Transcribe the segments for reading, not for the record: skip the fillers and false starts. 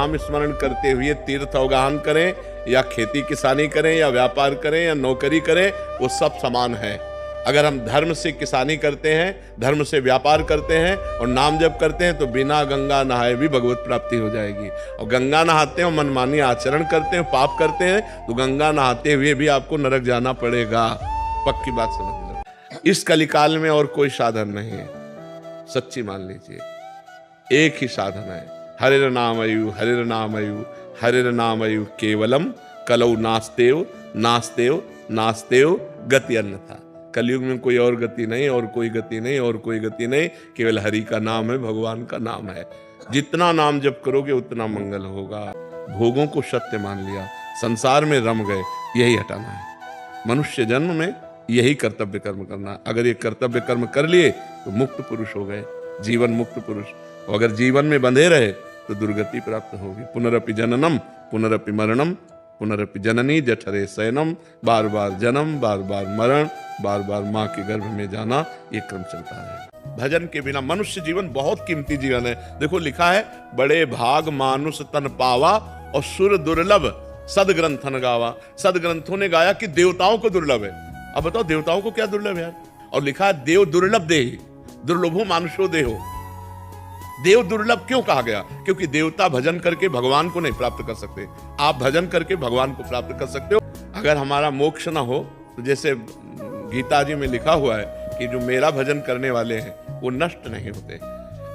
नाम स्मरण करते हुए तीर्थ अवगाहन करें या खेती किसानी करें या व्यापार करें या नौकरी करें, वो सब समान है। अगर हम धर्म से किसानी करते हैं, धर्म से व्यापार करते हैं और नाम जप करते हैं तो बिना गंगा नहाए भी भगवत प्राप्ति हो जाएगी। और गंगा नहाते हैं और मनमानी आचरण करते हैं, पाप करते हैं, तो गंगा नहाते हुए भी आपको नरक जाना पड़ेगा। पक्की बात समझ लो। इस कलिकाल में और कोई साधन नहीं है, सच्ची मान लीजिए, एक ही साधन है, हरिर नामयु हरिर नामयु हरिर नामयु केवलम कलौ नास्तेव नास्तेव नास्तेव गति अन्यथा। कलयुग में कोई और गति नहीं, और कोई गति नहीं, और कोई गति नहीं, केवल हरि का नाम है, भगवान का नाम है। जितना नाम जप करोगे उतना मंगल होगा। भोगों को सत्य मान लिया, संसार में रम गए, यही हटाना है। मनुष्य जन्म में यही कर्तव्य कर्म करना। अगर ये कर्तव्य कर्म कर लिए तो मुक्त पुरुष हो गए, जीवन मुक्त पुरुष। और अगर जीवन में बंधे रहे तो दुर्गति प्राप्त होगी। पुनरपि जननम पुनरपि मरणम पुनरपि जननी जठरे शयनम। बार बार जन्म, बार बार मरण, बार बार माँ के गर्भ में जाना, ये क्रम चलता है। भजन के बिना मनुष्य जीवन बहुत कीमती जीवन है। देखो लिखा है, बड़े भाग मानुष तन पावा और सुर दुर्लभ सदग्रंथन गावा। सदग्रंथों ने गाया कि देवताओं को दुर्लभ है। अब बताओ देवताओं को क्या दुर्लभ है यार? और लिखा है देव दुर्लभ देहि दुर्लभो मानुषो देहो। देव दुर्लभ क्यों कहा गया? क्योंकि देवता भजन करके भगवान को नहीं प्राप्त कर सकते, आप भजन करके भगवान को प्राप्त कर सकते हो। अगर हमारा मोक्ष ना हो तो जैसे गीता जी में लिखा हुआ है कि जो मेरा भजन करने वाले हैं वो नष्ट नहीं होते।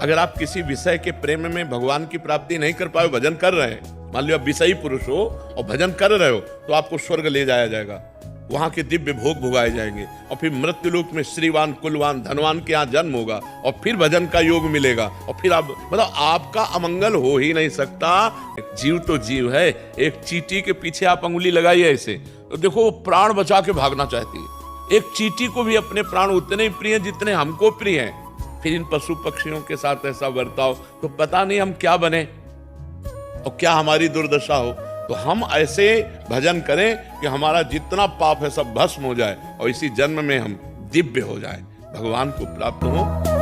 अगर आप किसी विषय के प्रेम में भगवान की प्राप्ति नहीं कर पाए, भजन कर रहे हैं, मान लो आप विषयी पुरुष हो और भजन कर रहे हो, तो आपको स्वर्ग ले जाया जाएगा, वहां के दिव्य भोग भुगाए जाएंगे, और फिर मृत्युलोक में श्रीवान कुलवान धनवान के यहाँ जन्म होगा, और फिर भजन का योग मिलेगा, और फिर आप मतलब आपका अमंगल हो ही नहीं सकता। जीव तो जीव है, एक चींटी के पीछे आप अंगुली लगाइए ऐसे, तो देखो वो प्राण बचा के भागना चाहती है। एक चींटी को भी अपने प्राण उतने ही प्रिय जितने हमको प्रिय हैं। फिर इन पशु पक्षियों के साथ ऐसा बर्ताव, तो पता नहीं हम क्या बने और क्या हमारी दुर्दशा हो। तो हम ऐसे भजन करें कि हमारा जितना पाप है सब भस्म हो जाए, और इसी जन्म में हम दिव्य हो जाए, भगवान को प्राप्त हो।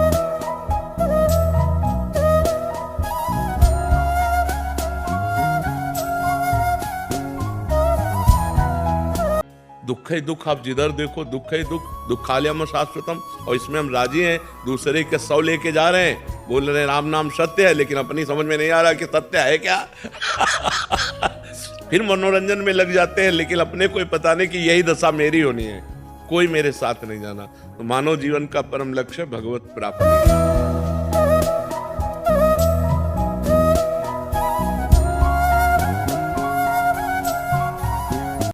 दुख ही दुख, आप जिधर देखो दुख ही दुख, दुखालयम शाश्वतम। और इसमें हम राजी हैं, दूसरे के 100 लेके जा रहे हैं, बोल रहे हैं राम नाम सत्य है, लेकिन अपनी समझ में नहीं आ रहा कि सत्य है क्या। फिर मनोरंजन में लग जाते हैं, लेकिन अपने को पता नहीं कि यही दशा मेरी होनी है, कोई मेरे साथ नहीं जाना। तो मानव जीवन का परम लक्ष्य भगवत प्राप्ति है।